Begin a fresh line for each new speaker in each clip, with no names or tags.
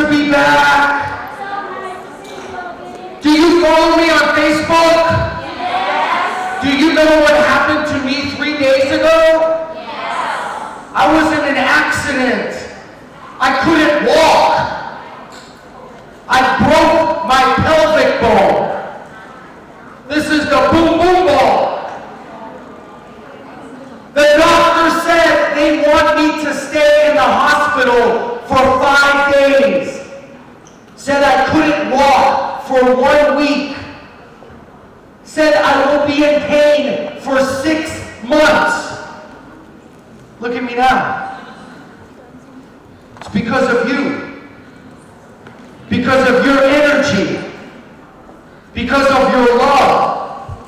to be back. Do you follow me on Facebook?
Yes.
Do you know what happened to me 3 days ago?
Yes.
I was in an accident. I couldn't walk. I broke my pelvic bone. This is the boom boom bone. The doctor said they want me to stay in the hospital for 5 days. Said I couldn't walk for 1 week. Said I will be in pain for 6 months. Look at me now. It's because of you. Because of your energy. Because of your love.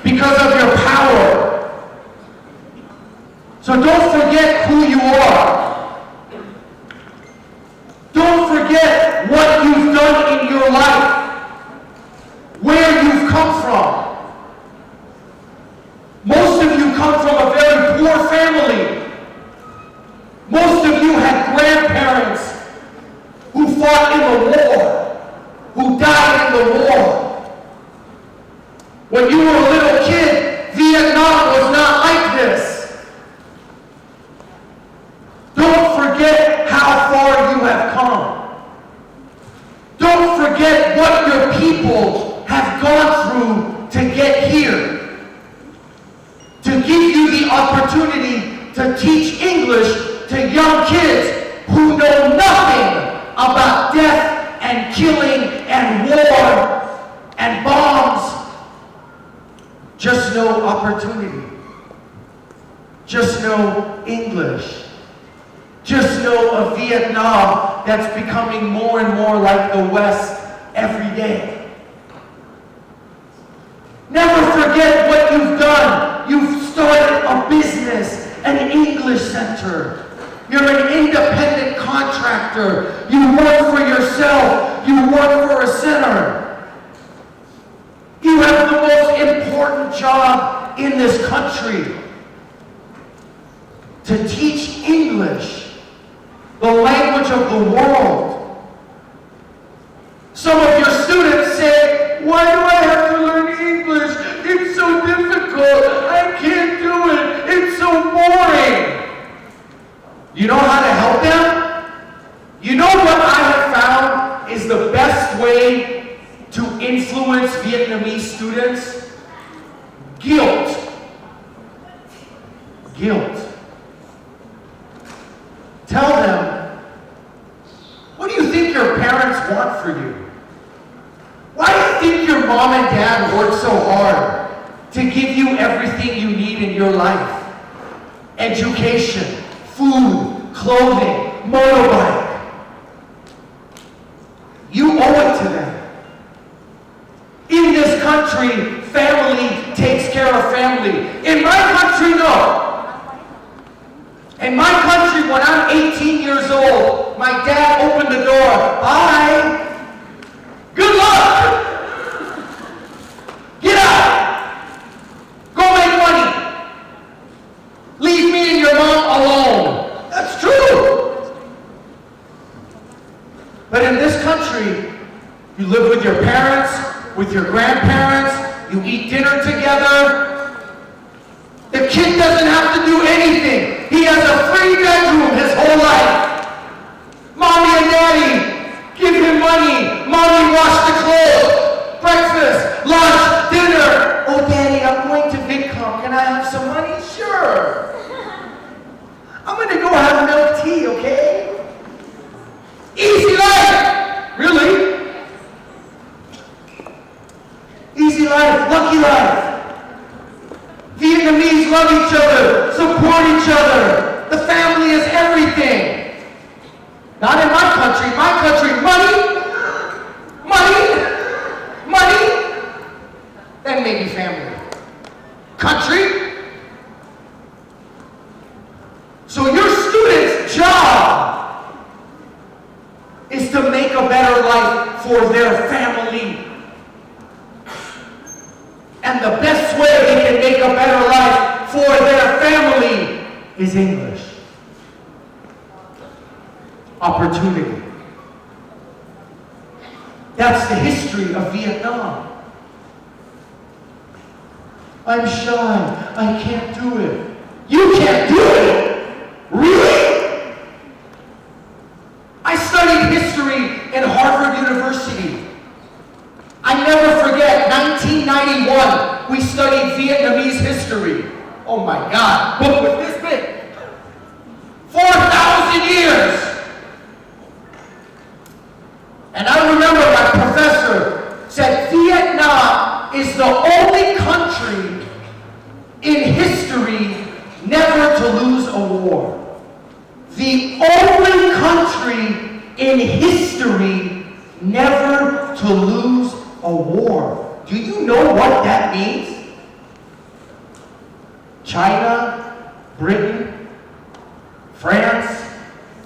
Because of your power. So don't forget who you are. Don't forget what you've done in your life. Where you've come from. Most of you come from a very poor family. Most of you had grandparents who fought in the war, who died in the war. When you were a little kid, Vietnam was not like this. Don't forget how far you have come. Don't forget what your people have gone through to get here. To give you the opportunity to teach English to young kids who know nothing about death and killing and war and bombs. Just know opportunity. Just know English. Just know a Vietnam that's becoming more and more like the West every day. Never forget what you've done. You've started a business, an English center. You're an independent contractor. You work for yourself. You work for a center. You have the most important job in this country. To teach English, the language of the world. Some of your students say, why do I have to learn English? It's so difficult. I can't do it. It's so boring. You know how to help them? You know what I have found is the best way to influence Vietnamese students? Guilt. Guilt. Tell them, what do you think your parents want for you? Why do you think your mom and dad work so hard to give you everything you need in your life? Education, food, clothing, motorbike. You owe it to them. In this country, family takes care of family. In my country, no. In my country, when I'm 18 years old, my dad opened the door. Bye. Good luck. Get out. Go make money. Leave me and your mom alone. That's true. But in this country, you live with your parents, with your grandparents, you eat dinner together. The kid doesn't have to do anything. He has a free bedroom his whole life. Mommy and daddy give him money. Mommy wash the clothes. Breakfast, lunch, dinner. Oh, daddy, I'm going to VidCon. Can I have some money? Sure. I'm going to go have milk tea, okay? Easy life. Really? Easy life, lucky life. Vietnamese love each other, support each other. The family is everything. Not in my country. My country, money, money, money, then maybe family. Country. So your student's job is to make a better life for their family. And the best way they can make a better life for their family is English. Opportunity. That's the history of Vietnam. I'm shy. I can't do it. You can't do it? Really? I studied history in Harvard University. I never forget, 1991, we studied Vietnamese history. Oh my God, book was this big. 4,000 years. And I remember my professor said Vietnam is the only country in history never to lose a war. The only country in history never to lose a war. Do you know what that means? China, Britain, France,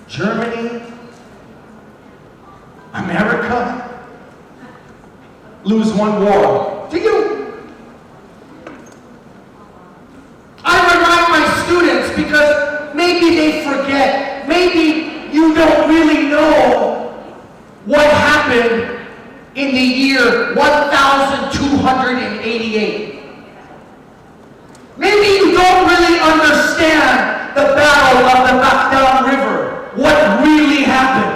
Germany, America lose one war. Do you? I remind my students because maybe they forget, maybe you don't really know what happened in the year 1288. Maybe you don't really understand the battle of the Bac River, what really happened.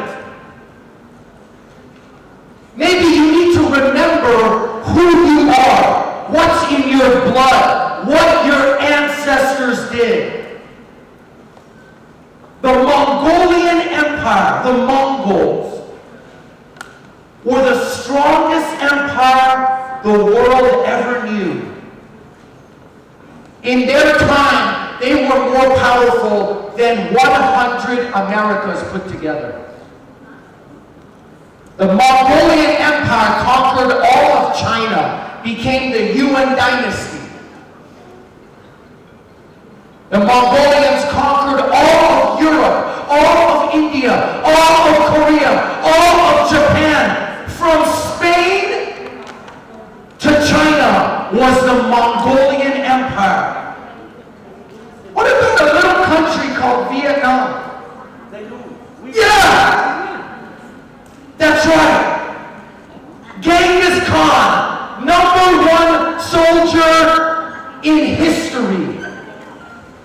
Maybe you need to remember who you are, what's in your blood, what your ancestors did. The Mongolian Empire, the Mongols, were the strongest empire the world ever knew. In their time, they were more powerful than 100 Americas put together. The Mongolian Empire conquered all of China, became the Yuan dynasty. The Mongolians conquered all of Europe, all of India, all of Korea, all of Japan. From Spain to China was the Mongolian Empire. What about a little country called Vietnam? Yeah! That's right. Genghis Khan, #1 soldier in history.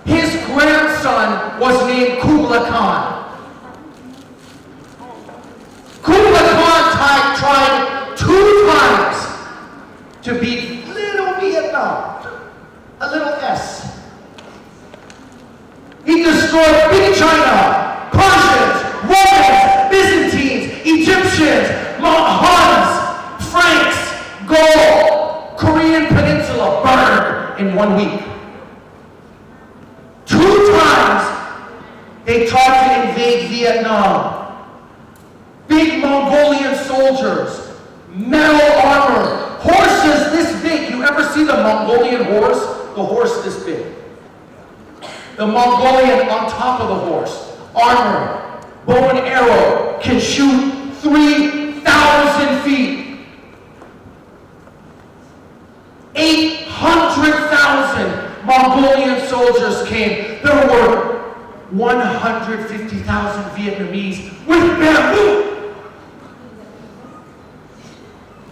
His grandson was named Kublai Khan. Kublai Khan tried 2 times to beat little Vietnam, a little S. He destroyed Big China, Persians, Romans, Byzantines, Egyptians, Huns, Franks, Gaul, Korean Peninsula burned in 1 week. 2 times they tried to invade Vietnam. Big Mongolian soldiers, metal armor, horses this big. You ever see the Mongolian horse? The horse this big. The Mongolian on top of the horse, armor, bow and arrow, can shoot 3,000 feet. 800,000 Mongolian soldiers came. There were 150,000 Vietnamese with bamboo.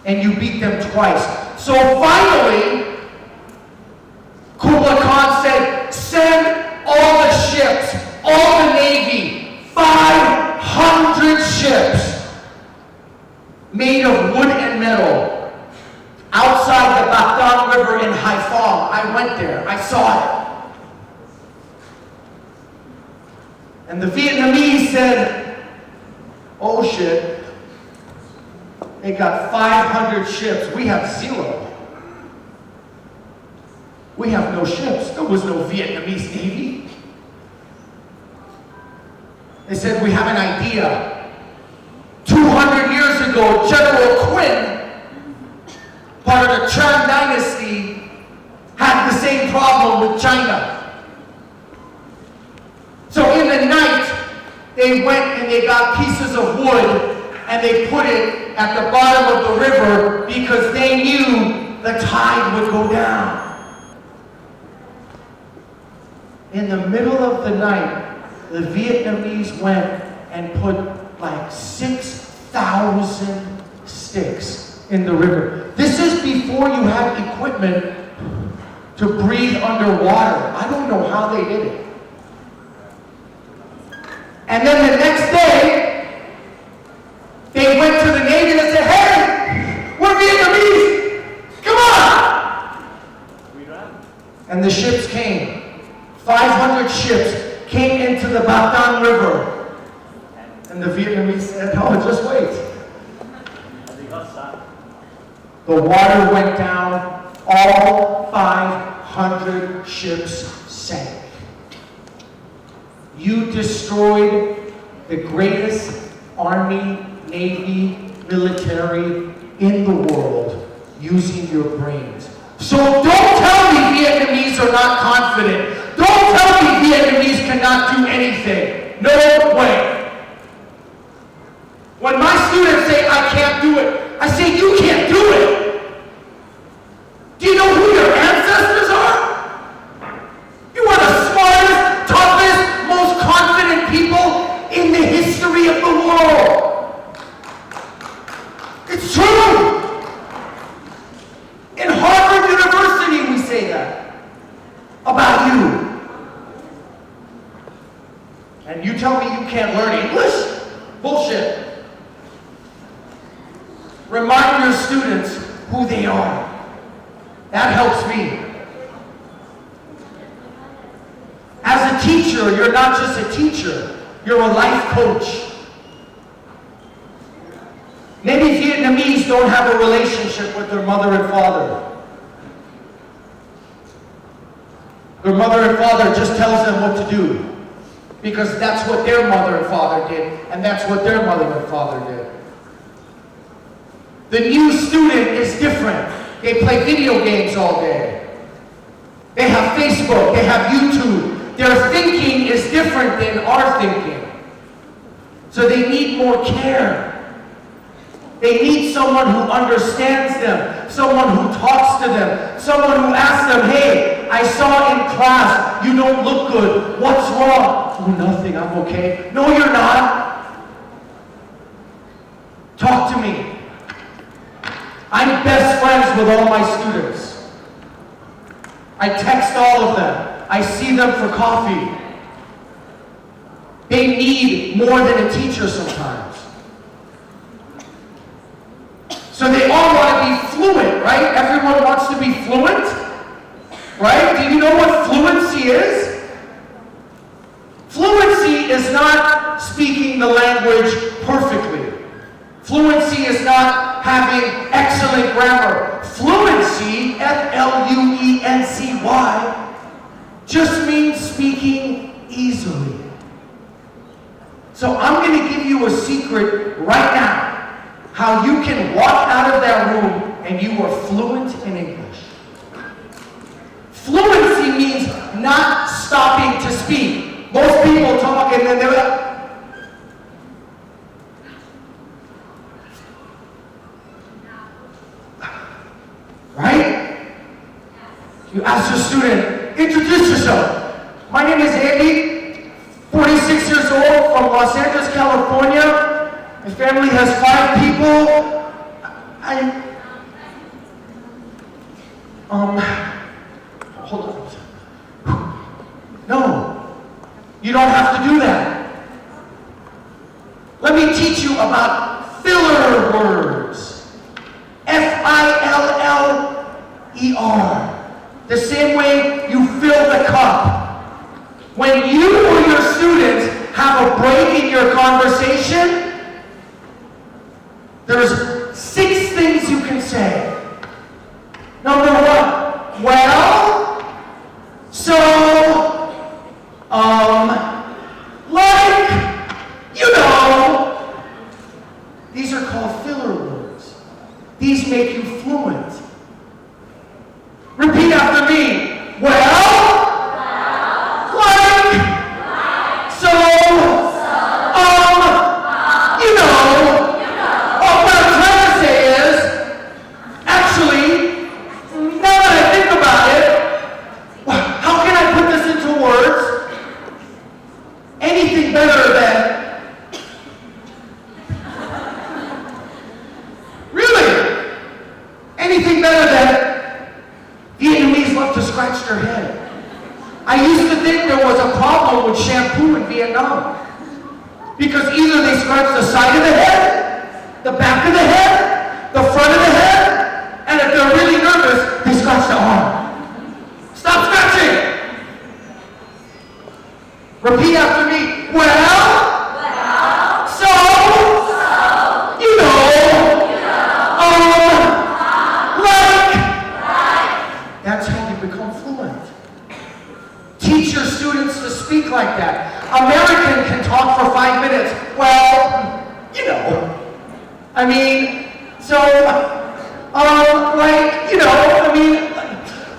And you beat them twice. So finally, Kublai Khan said, send all the ships, all the navy, 500 ships made of wood and metal outside the Bac River in Haiphong. I went there, I saw it. And the Vietnamese said, oh shit, they got 500 ships, we have 0. We have no ships. There was no Vietnamese Navy. They said, we have an idea. 200 years ago, General Quinn, part of the Chang Dynasty, had the same problem with China. So in the night, they went and they got pieces of wood and they put it at the bottom of the river because they knew the tide would go down. In the middle of the night, the Vietnamese went and put like 6,000 sticks in the river. This is before you had equipment to breathe underwater. I don't know how they did it. And then the next day, they went to the Navy and said, hey, we're Vietnamese, come on! And the ships came. 500 ships came into the Bac Dang River. And the Vietnamese said, oh, just wait. The water went down, all 500 ships sank. You destroyed the greatest army, navy, military in the world using your brains. So don't tell me Vietnamese are not confident. Don't tell me Vietnamese cannot do anything. No way. When my students say I can't do it, I say you can't do it. Do you know who your ancestors are? You are the smartest, toughest, most confident people in the history of the world. It's true. In Harvard University, we say that about you. And you tell me you can't learn English? Bullshit. Remind your students who they are. That helps me. As a teacher, you're not just a teacher, you're a life coach. Maybe Vietnamese don't have a relationship with their mother and father. Their mother and father just tells them what to do because that's what their mother and father did, and that's what their mother and father did. The new student is different. They play video games all day. They have Facebook, they have YouTube. Their thinking is different than our thinking. So they need more care. They need someone who understands them, someone who talks to them, someone who asks them, hey, I saw in class, you don't look good. What's wrong? Oh, nothing, I'm okay. No, you're not. Talk to me. I'm best friends with all my students. I text all of them. I see them for coffee. They need more than a teacher sometimes. So they all want to be fluent, right? Everyone wants to be fluent, right? Do you know what fluency is? Fluency is not speaking the language perfectly. Fluency is not having excellent grammar. Fluency, Fluency, just means speaking easily. So I'm going to give you a secret right now. How you can walk out of that room and you are fluent in English. Fluency means not stopping to speak. Most people talk and then they're like, right? You ask your student, introduce yourself. My name is Andy, 46 years old, from Los Angeles, California. My family has 5 people. Hold on. No, you don't have to do that. Let me teach you about filler words. F-I-L-L-E-R. The same way you fill the cup. When you or your students have a break in your conversation, there's 6 things you can say. Number 1, well, so, like, you know. These are called filler words. These make you fluent. Repeat after me. Well, like, so, you know. What I'm trying to say is, actually, now that I think about it, how can I put this into words? Anything better than, really? anything better than Vietnamese love to scratch their head. I used to think there was a problem with shampoo in Vietnam. Because either they scratch the side of the head, the back of the head, the front of the head, and if they're really nervous, they scratch the arm. Stop scratching! Repeat after me. Well, so, you know, like. That's how you become fluent. Teach your students to speak like that. American can talk for 5 minutes. Well, you know. I mean, so, like, you know, I mean,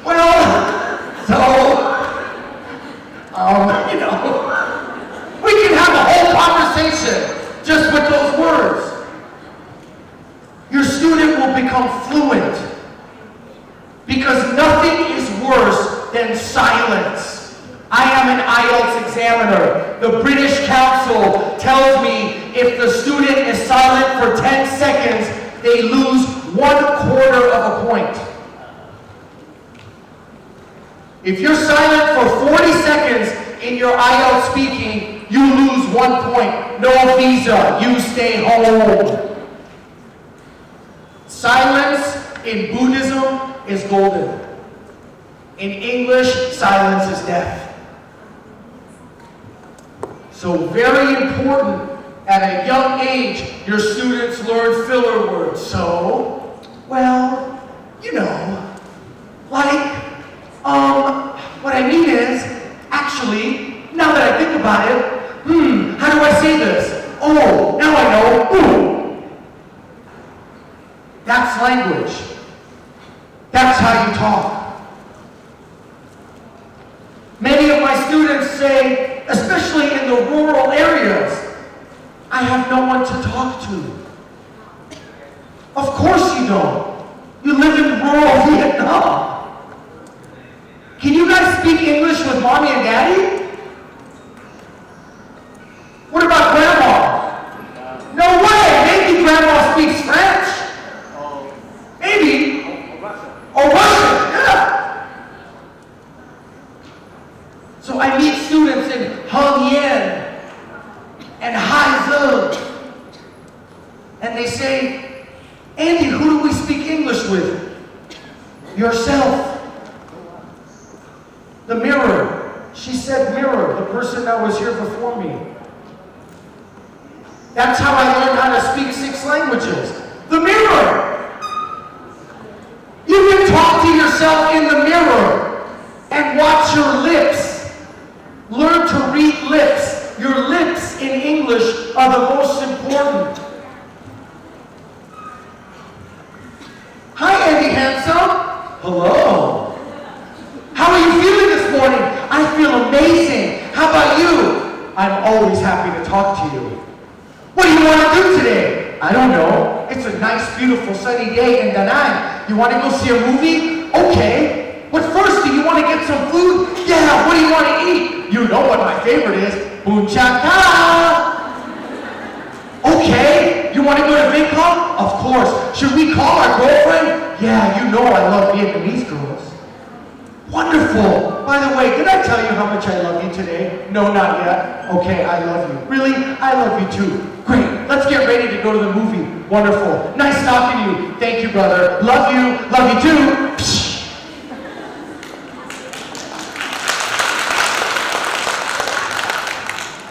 well, so, you know. We can have a whole conversation just with those words. Your student will become fluent because nothing is worse than silence. I am an IELTS examiner. The British Council tells me if the student is silent for 10 seconds, they lose 1/4 of a point. If you're silent for 40 seconds in your IELTS speaking, you lose 1 point. No visa, you stay home. Silence in Buddhism is golden. In English, silence is death. So very important, at a young age, your students learn filler words. So, well, you know, like, what I mean is, actually, now that I think about it, how do I say this? Oh, now I know, ooh. That's language. That's how you talk. Many of my students say, especially in the rural areas, I have no one to talk to. Of course you don't. You live in rural Vietnam. Can you guys speak English with mommy and daddy? What about grandma? No way! Maybe grandma speaks French. Maybe. Or Russian, yeah. So I meet students in Hung Yen and Hai and they say, Andy, who do we speak English with? Yourself. The mirror. She said mirror, the person that was here before me. That's how I learned how to speak 6 languages. The mirror. You can talk to yourself in the mirror and watch your lips. Learn to read lips. Your lips in English are the most important. Hi, Andy Handsome. Hello. How are you feeling this morning? I feel amazing. How about you? I'm always happy to talk to you. What do you want to do today? I don't know. It's a nice, beautiful, sunny day in Da Nang. You want to go see a movie? Okay. But first, do you want to get some food? Yeah, what do you want to eat? You know what my favorite is. Bún Chả Cá. Okay. You want to go to Vietnam? Of course. Should we call our girlfriend? Yeah, you know I love Vietnamese girls. Wonderful. By the way, did I tell you how much I love you today? No, not yet. Okay, I love you. Really? I love you too. Great. Let's get ready to go to the movie. Wonderful. Nice talking to you. Thank you, brother. Love you. Love you too. Psh.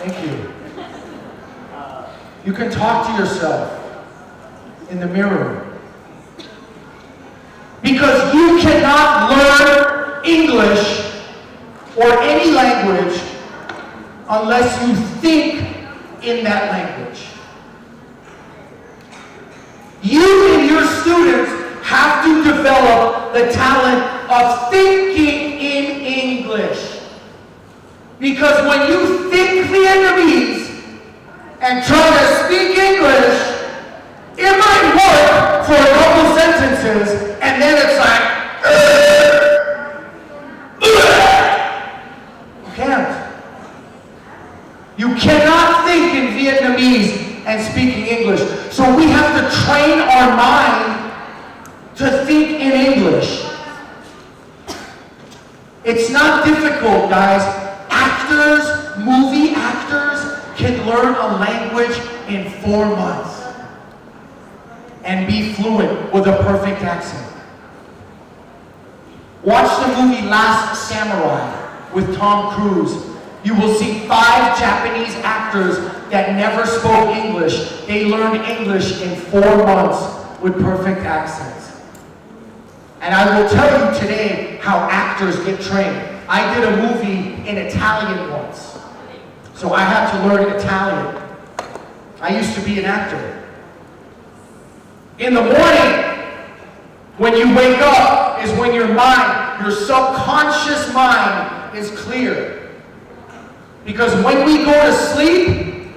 Thank you. You can talk to yourself in the mirror. Because you cannot learn English or any language unless you think in that language. You and your students have to develop the talent of thinking in English. Because when you think Vietnamese and try to speak English, it might work for a couple sentences, and then it's like, you can't. You cannot think in Vietnamese and speaking English. So we have to train our mind to think It's not difficult, guys. Actors, movie actors, can learn a language in 4 months and be fluent with a perfect accent. Watch the movie Last Samurai with Tom Cruise. You will see 5 Japanese actors that never spoke English. They learned English in 4 months with perfect accents. And I will tell you today how actors get trained. I did a movie in Italian once, so I had to learn Italian. I used to be an actor. In the morning, when you wake up, is when your mind, your subconscious mind is clear. Because when we go to sleep,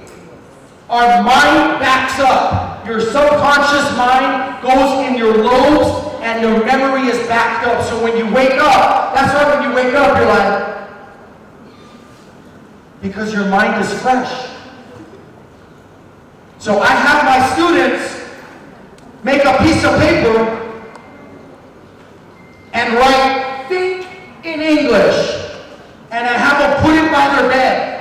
our mind backs up. Your subconscious mind goes in your lobes and your memory is backed up. So when you wake up, that's why when you wake up, you're like, because your mind is fresh. So I have my students make a piece of paper and write, think in English. And I have them put it by their bed.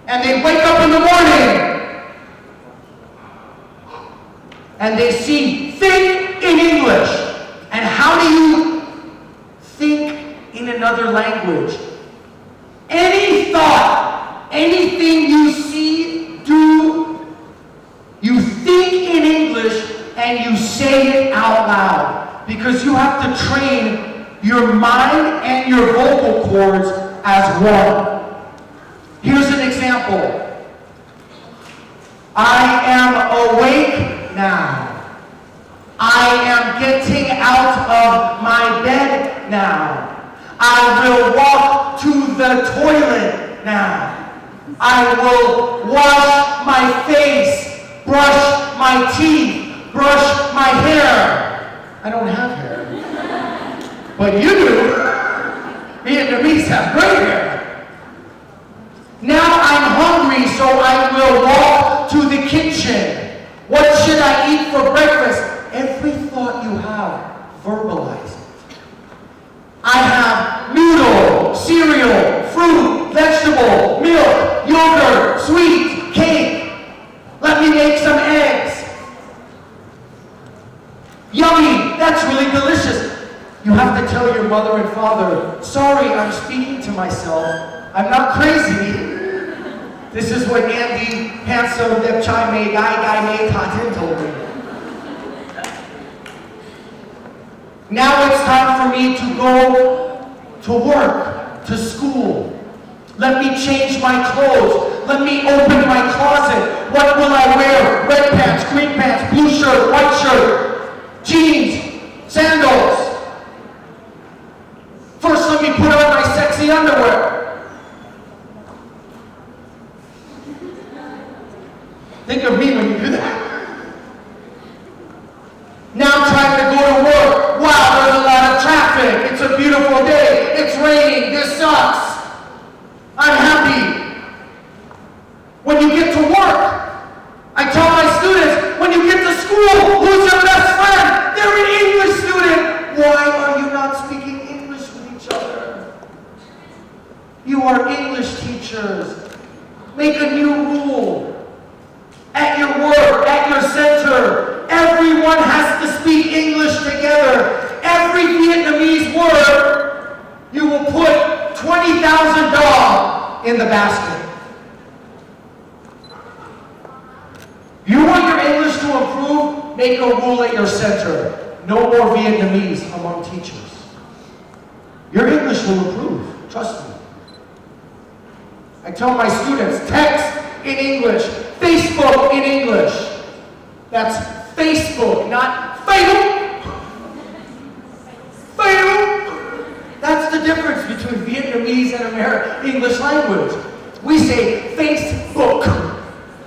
And they wake up in the morning and they see, think in English. And how do you think in another language? Any thought, anything you see, do, you think in English and you say it out loud. Because you have to train your mind and your vocal cords as one. Here's an example. I am awake now. I am getting out of my bed now. I will walk to the toilet now. I will wash my face, brush my teeth, brush my hair. I don't have hair. But you do. Vietnamese have great hair. Now I'm hungry, so I will walk to the kitchen. What should I eat for breakfast? Every thought you have, verbalize it. I have noodle, cereal, fruit, vegetable, milk, yogurt, sweet, cake. Let me make some eggs. Yummy, that's really delicious. You have to tell your mother and father, sorry, I'm speaking to myself. I'm not crazy. This is what Andy Handsome Dep Chai Mei Guy Mei Tatin told me. Now it's time for me to go to work, to school. Let me change my clothes. Let me open my closet. What will I wear? Red pants, green pants, blue shirt, white shirt, jeans, sandals. First, let me put on my sexy underwear. Think of me when you do that. Now time to go to work. Wow, there's a lot of traffic. It's a beautiful day. It's raining. This sucks. I'm happy. When you get to work, I tell my students, when you get to school, who's your best friend? They're an English student. Why are you not speaking English with each other? You are English teachers. Make a new rule. At your work, at your center, everyone has to speak English together. Every Vietnamese word, you will put 20,000 dong in the basket. You want your English to improve? Make a rule at your center. No more Vietnamese among teachers. Your English will improve, trust me. I tell my students, text in English, Facebook in English. That's Facebook, not Facebook. Facebook. That's the difference between Vietnamese and English language. We say Facebook.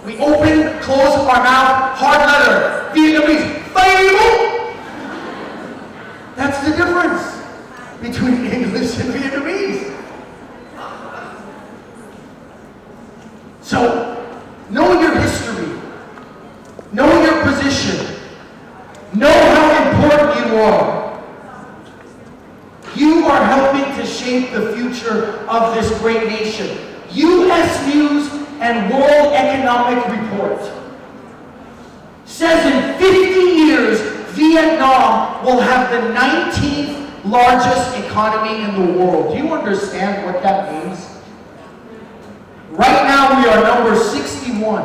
We open, close our mouth, hard letter. Vietnamese, Facebook. That's the difference between English and Vietnamese. So, know your history. Know your position. Know how important you are. You are future of this great nation. U.S. News and World Economic Report says in 50 years, Vietnam will have the 19th largest economy in the world. Do you understand what that means? Right now, we are number 61.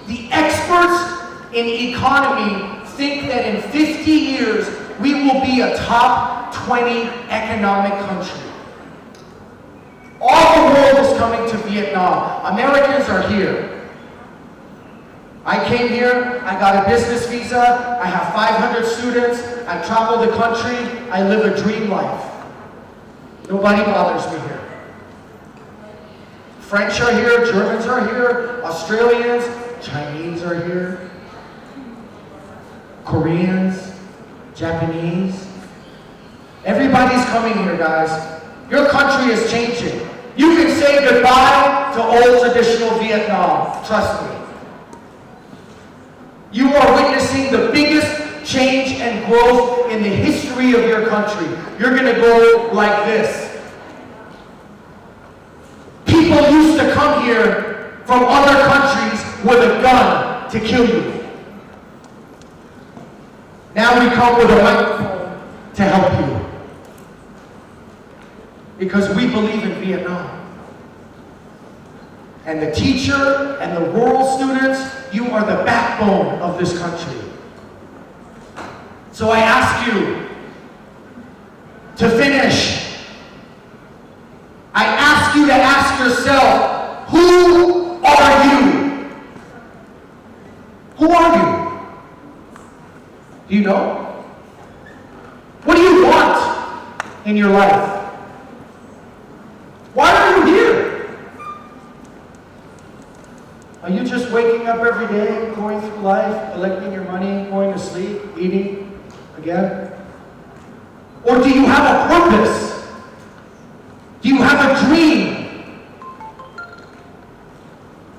The experts in economy think that in 50 years, we will be a top 20 economic country. All the world is coming to Vietnam. Americans are here. I came here, I got a business visa, I have 500 students, I travel the country, I live a dream life. Nobody bothers me here. French are here, Germans are here, Australians, Chinese are here, Koreans, Japanese. Everybody's coming here, guys. Your country is changing. You can say goodbye to old traditional Vietnam. Trust me. You are witnessing the biggest change and growth in the history of your country. You're going to go like this. People used to come here from other countries with a gun to kill you. Now we come with a microphone to help you. Because we believe in Vietnam. And the teacher and the rural students, you are the backbone of this country. So I ask you to finish. I ask you to ask yourself, who are you? Who are you? Do you know? What do you want in your life? Why are you here? Are you just waking up every day, going through life, collecting your money, going to sleep, eating again? Or do you have a purpose? Do you have a dream?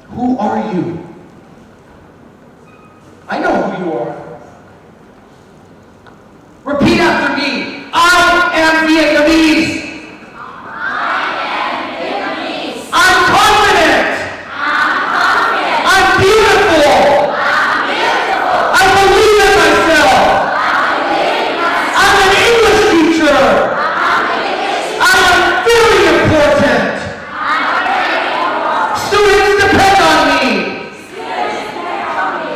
Who are you? I know who you are. Repeat after me. I am Vietnamese. I'm confident. I'm beautiful. I believe in myself. I'm an English teacher. I am very important. Students depend on me.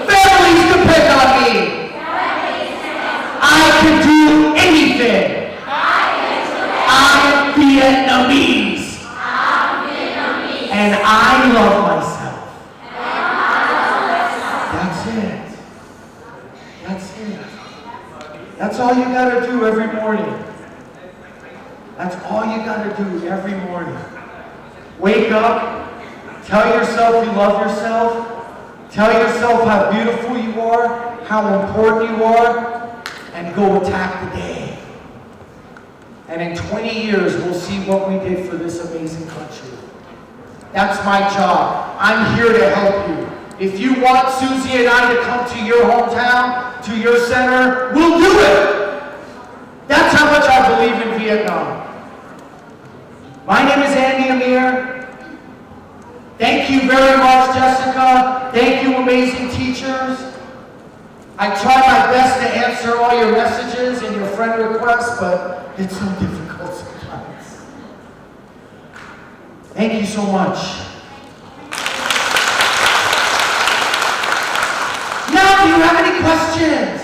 Families depend on me. I can do anything. I'm Vietnamese. And I love myself. That's it. That's it. That's all you gotta do every morning. That's all you gotta do every morning. Wake up, tell yourself you love yourself, tell yourself how beautiful you are, how important you are, and go attack the day. And in 20 years, we'll see what we did for this amazing country. That's my job. I'm here to help you. If you want Susie and I to come to your hometown, to your center, we'll do it. That's how much I believe in Vietnam. My name is Andy Amir. Thank you very much, Jessica. Thank you, amazing teachers. I try my best to answer all your messages and your friend requests, but it's so difficult sometimes. Thank you so much. Now, do you have any questions?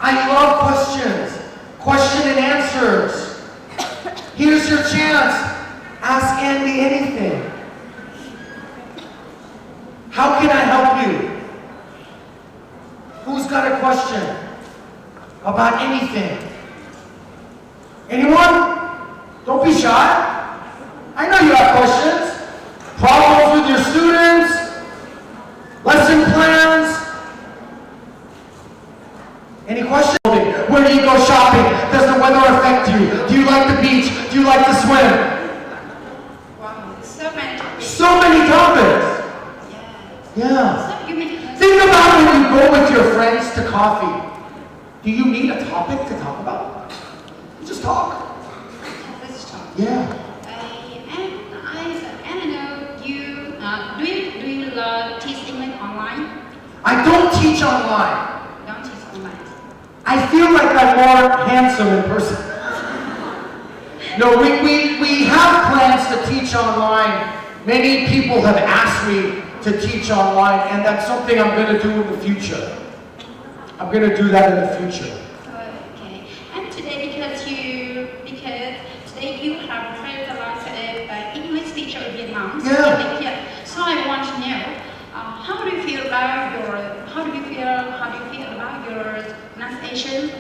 I love questions. Question and answers. Here's your chance. Ask Andy anything. How can I help you? Who's got a question about anything? Anyone? Don't be shy. I know you have questions. Problems with your students? Lesson plans? Any questions? Where do you go shopping? Does the weather affect you? Do you like the beach? Do you like to swim?
Wow, so many topics.
So many topics. Yeah.
So you mean
Think about when you go with your friends to coffee. Do you need a topic to talk about? You just talk. Yeah.
And I know you, do you teach English online?
I don't teach online.
Don't teach online.
I feel like I'm more handsome in person. No, we have plans to teach online. Many people have asked me to teach online, and that's something I'm going to do in the future. I'm going to do that in the future.
Okay. And today, because today you have present an English teacher in Vietnam.
Yeah.
So I want to know, how do you feel about your pronunciation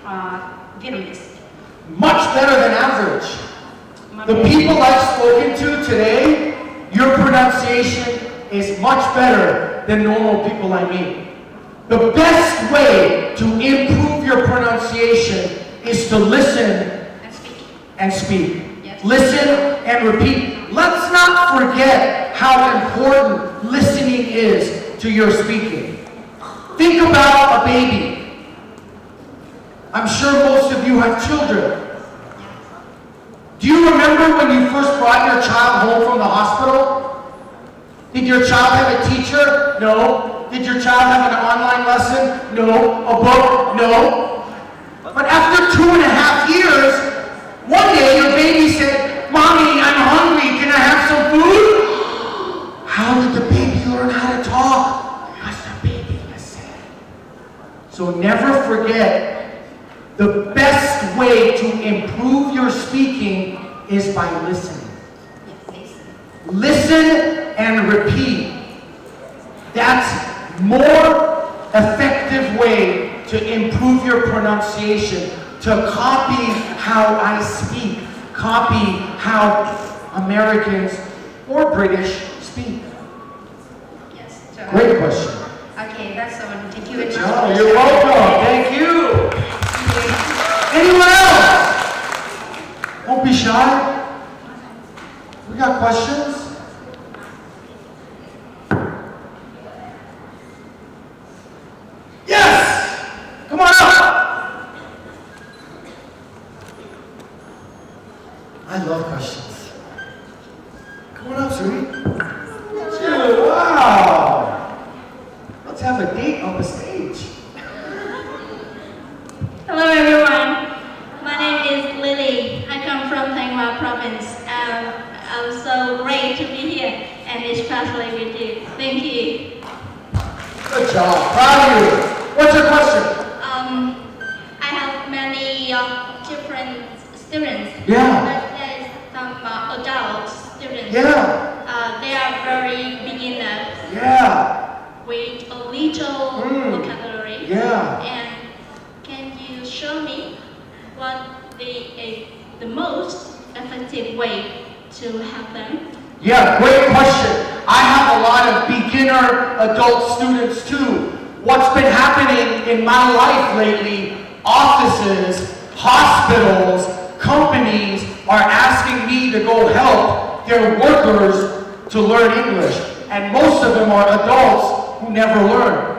of Vietnamese?
Much better than average. The people I've spoken to today, your pronunciation is much better than normal people I meet. The best way to improve your pronunciation is to listen and speak.
Yes.
Listen and repeat. Let's not forget how important listening is to your speaking. Think about a baby. I'm sure most of you have children. Do you remember when you first brought your child home from the hospital? Did your child have a teacher? No. Did your child have an online lesson? No. A book? No. But after 2.5 years, one day your baby said, "Mommy, I'm hungry. Can I have some food?" How did the baby learn how to talk? Because the baby listened. So never forget, the best way to improve your speaking is by listening.
Yes,
Listen and repeat. That's more effective way to improve your pronunciation, to copy how I speak, copy how Americans or British speak.
yes.
Great question.
Okay, that's all. Thank you very much.
Oh, you're welcome. Thank you. Anyone else? Don't be shy. We got questions? Yes! Come on up! I love questions. Come on up, sweetie. Wow! Let's have a date on the stage.
Hello everyone, my name is Lily. I come from Thanh Hóa province. I'm so great to be here and especially with you. Thank you.
Good job, proud of you. What's your question?
I have many different students.
Yeah.
But there is some adult students.
Yeah,
They are very beginners
yeah,
with a little vocabulary.
yeah.
And can you show me what the most effective way to help them?
Yeah, great question. I have a lot of beginner adult students too. What's been happening in my life lately, offices, hospitals, companies are asking me to go help their workers to learn English. And most of them are adults who never learn.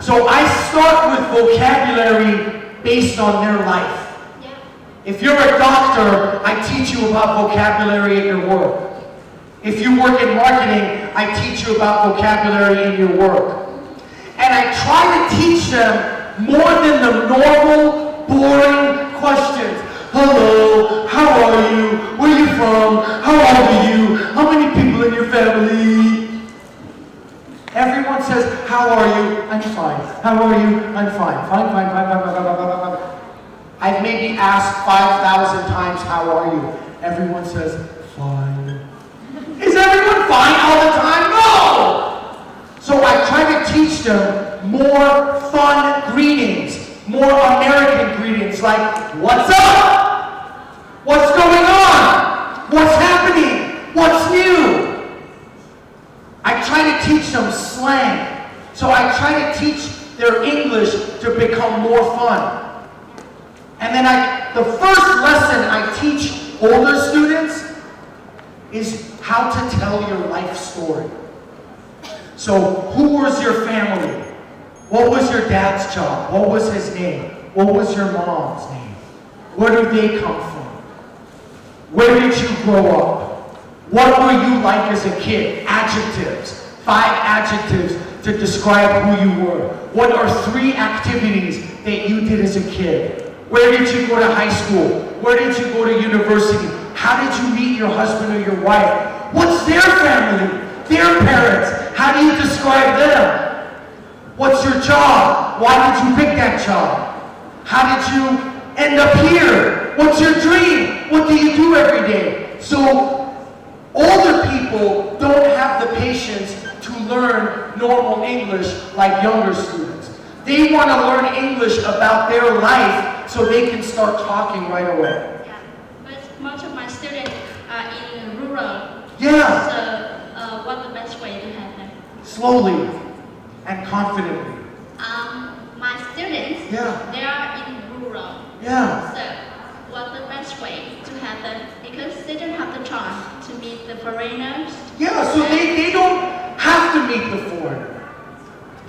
So I start with vocabulary based on their life.
Yeah.
If you're a doctor, I teach you about vocabulary at your work. If you work in marketing, I teach you about vocabulary in your work. And I try to teach them more than the normal, boring questions. Hello, how are you? Where are you from? How old are you? How many people in your family? Everyone says, how are you? I'm fine. How are you? I'm fine. Fine. I've maybe asked 5,000 times, how are you? Everyone says, fine. Is everyone fine all the time? No! So I try to teach them more fun greetings, more American greetings, like, what's up? What's going on? What's happening? What's new? I try to teach them slang. So I try to teach their English to become more fun. And then the first lesson I teach older students is how to tell your life story. So, who was your family? What was your dad's job? What was his name? What was your mom's name? Where do they come from? Where did you grow up? What were you like as a kid? Adjectives. 5 adjectives to describe who you were. What are 3 activities that you did as a kid? Where did you go to high school? Where did you go to university? How did you meet your husband or your wife? What's their family? Their parents? How do you describe them? What's your job? Why did you pick that job? How did you end up here? What's your dream? What do you do every day? So, older people don't have the patience to learn normal English like younger students. They want to learn English about their life so they can start talking right away.
Yeah, but most of my students are in rural.
Yeah.
So, what's the best way to have them?
Slowly and confidently.
My students,
Yeah.
they are in rural.
Yeah.
So, what's the best way to have them? Because they don't have the chance to meet the foreigners.
Yeah, so they don't have to meet the foreigner.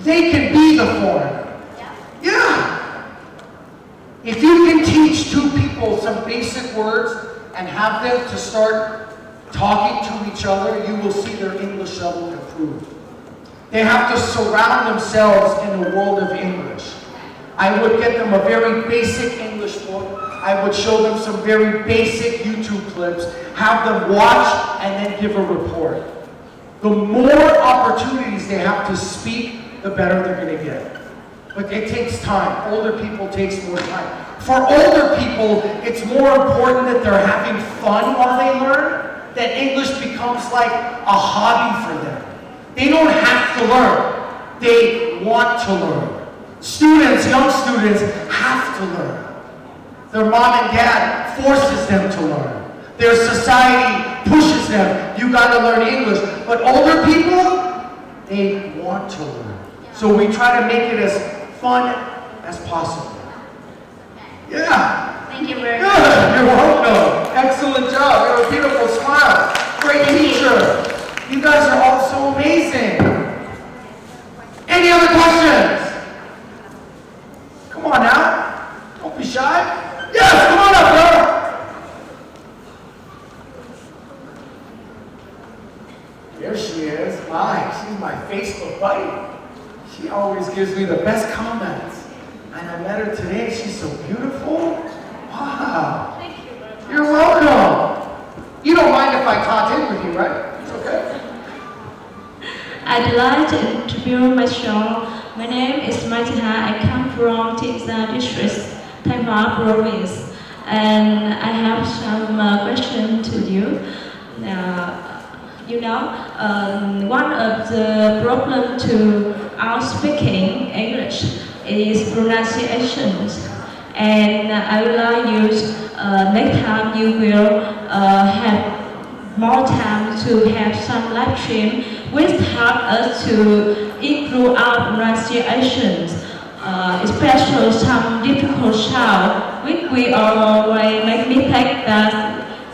They can be the foreigner.
Yeah.
Yeah. If you can teach 2 people some basic words and have them to start talking to each other, you will see their English level improve. They have to surround themselves in the world of English. I would get them a very basic English book. I would show them some very basic YouTube clips, have them watch, and then give a report. The more opportunities they have to speak, the better they're going to get. But it takes time. Older people takes more time. For older people, it's more important that they're having fun while they learn, that English becomes like a hobby for them. They don't have to learn. They want to learn. Students, young students, have to learn. Their mom and dad forces them to learn. Their society pushes them. You got to learn English. But older people, they want to learn. So we try to make it as fun as possible. Yeah.
Thank you very much.
Good. You're welcome. Excellent job. You have a beautiful smile. Great teacher. You guys are all so amazing. Any other questions? Come on now. Don't be shy. Yes, come on up, girl. There she is. She's my Facebook buddy. She always gives me the best comments. And I met her today. She's so beautiful. Wow.
Thank you very much.
You're welcome. You don't mind if I talk in with you, right? It's okay.
I'd like to introduce myself. My name is Maitiha. I come from Tizan district, Thanh province. And I have some question to you. One of the problems to our speaking English is pronunciations. And I would like you, next time you will have more time to have some live stream, which help us to improve our pronunciations, especially some difficult sound, which we always make mistake that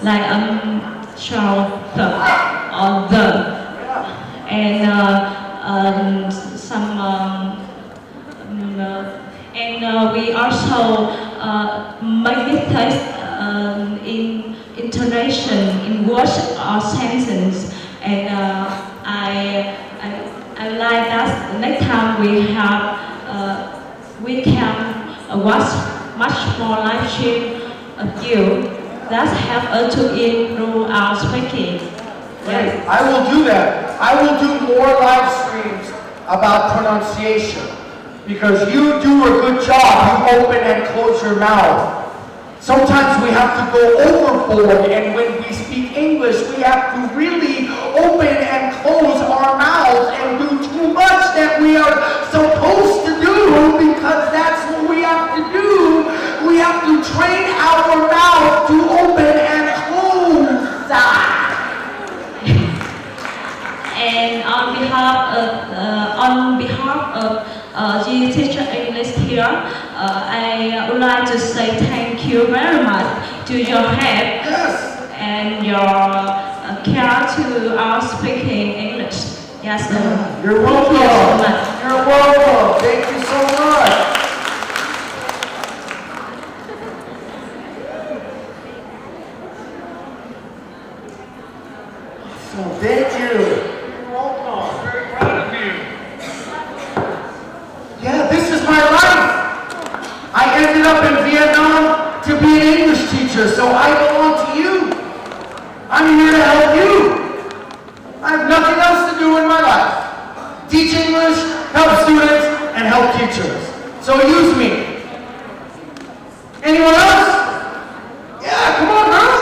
like sound or the, and we also make mistakes in intonation in words or sentences, and I like that next time we can watch much more live stream of you. That help us to improve our speaking.
Great. I will do that. I will do more live streams about pronunciation because you do a good job. You open and close your mouth. Sometimes we have to go overboard, and when we speak English, we have to really open and close our mouths and do too much that we are supposed to do because that's what we have to do. We have to train our mouth to open and close.
And on behalf of the teacher English here, I would like to say thank you very much to your help and your care to our speaking English. Yes,
You're welcome. You're welcome. Thank you so much. teacher, so I belong to you. I'm here to help you. I have nothing else to do in my life. Teach English, help students, and help teachers. So use me. Anyone else? Yeah, come on, girl.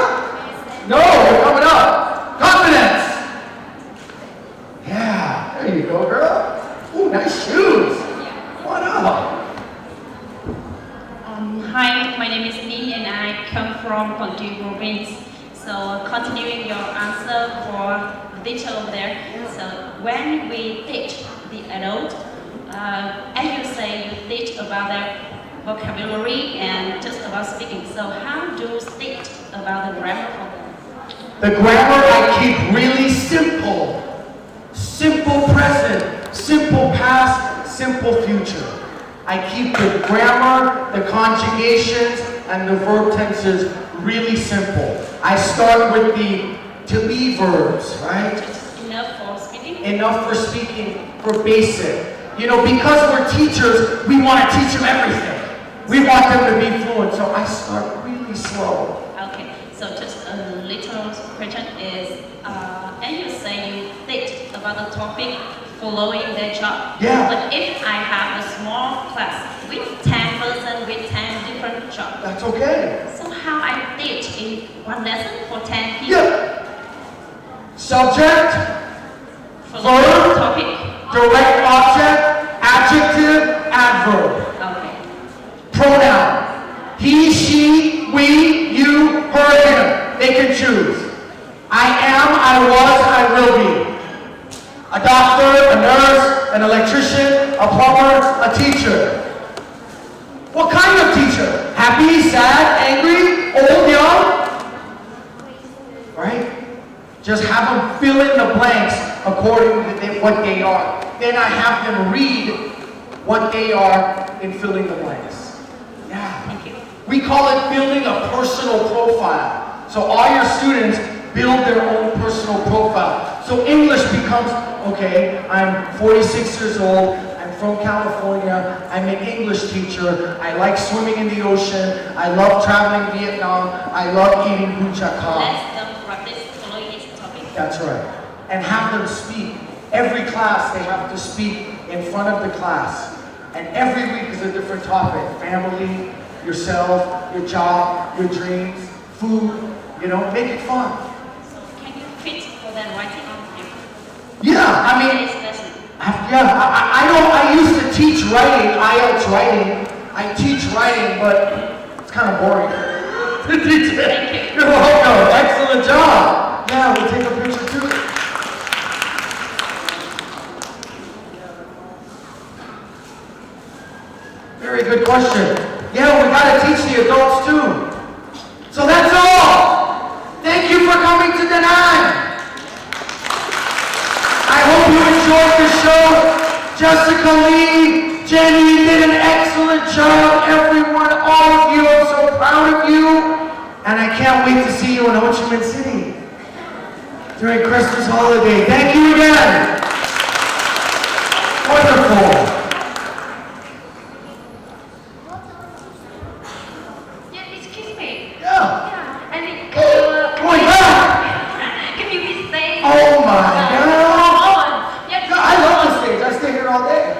No, you're coming up. Confidence. Yeah, there you go, girl. Ooh, nice shoes. What up?
Hi, my name is Ning and I come from Gwangju province. So continuing your answer for the teacher over there. So when we teach the adult, as you say, you teach about their vocabulary and just about speaking. So how do you teach about the grammar for them?
The grammar I keep really simple. Simple present, simple past, simple future. I keep the grammar, the conjugations, and the verb tenses really simple. I start with the to be verbs, right?
Just enough for speaking?
Enough for speaking, for basic. You know, because we're teachers, we want to teach them everything. We want them to be fluent, so I start really slow.
Okay, so just a little question is, as you say, you teach about the topic following their job.
Yeah.
But if I have a small class with 10 person with 10 different jobs,
That's okay.
so how I teach in one lesson for 10 people?
Yeah. Subject,
Following
verb,
the topic?
direct object, adjective, adverb.
Okay.
Pronoun. He, she, we, you, her, him. They can choose. I am, I was, I will be. A doctor, a nurse, an electrician, a plumber, a teacher. What kind of teacher? Happy, sad, angry, old, young? Right? Just have them fill in the blanks according to what they are. Then I have them read what they are in filling the blanks. Yeah.
Thank you.
We call it building a personal profile. So all your students build their own personal profile. So English becomes, okay, I'm 46 years old, I'm from California, I'm an English teacher, I like swimming in the ocean, I love traveling Vietnam, I love eating bún chả cá.
Let them practice following this topic.
That's right. And have them speak. Every class they have to speak in front of the class. And every week is a different topic. Family, yourself, your job, your dreams, food, you know, make it fun.
So can you fit for them writing on paper?
Yeah, I mean,
Today's lesson.
I used to teach writing, IELTS writing. I teach writing, but it's kind of boring to teach it.
Thank you.
You're welcome. Excellent job. Yeah, we'll take a picture too. Very good question. Yeah, we gotta teach the adults too. So that's all. Thank you for coming to Da Nang. I hope you enjoyed the show. Jessica Lee, Jenny, you did an excellent job. Everyone, all of you, I'm so proud of you. And I can't wait to see you in Ho Chi Minh City during Christmas holiday. Thank you again. Wonderful.
Yeah, excuse me.
Yeah.
Yeah, I mean,
Going back.
can you please say?
Oh my God.
Yeah,
No, I love the stage. I stay here all day.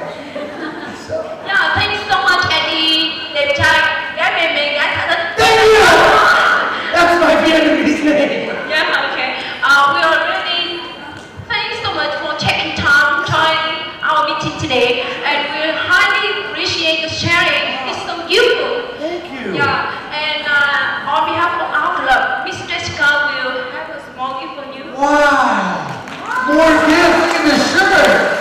So.
yeah, thanks so much, Eddie. Đẹp trai, gái mềm mềm, gái thả thích.
Thank you. That's my Vietnamese name.
Yeah, okay. We are really thanks so much for taking time to join our meeting today, and we highly appreciate the sharing. It's so useful.
Thank you.
Yeah, and on behalf of our club, Miss Jessica will have a small gift for you.
Wow. More gifts. Look at this shirt.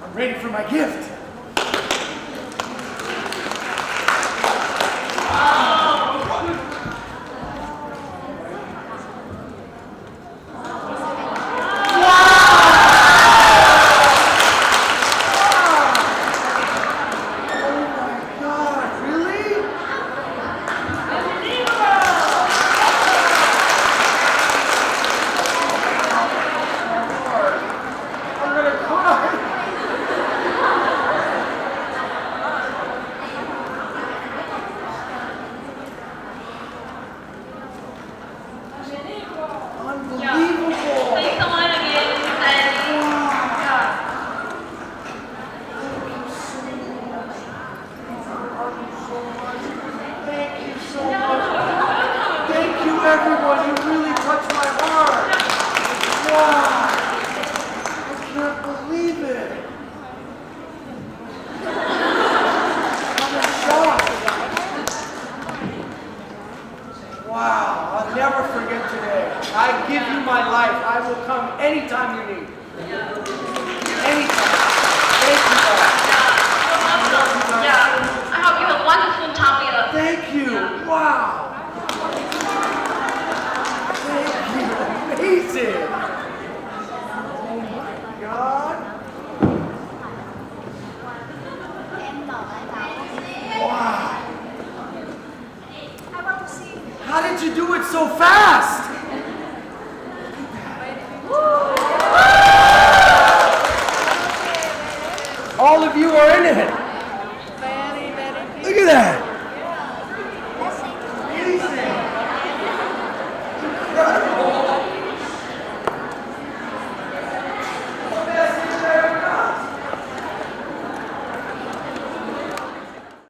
I'm ready for my gift. God, really? Wow. I can't believe it. I'm in shock. Wow, I'll never forget today. I give you my life. I will come anytime you need. Anytime. Thank you, guys.
Yeah, I hope you have a wonderful time with us.
Thank you. Wow. Thank you. Amazing. Oh my God. Wow. How did you do it so fast? All of you are in it. Look at that.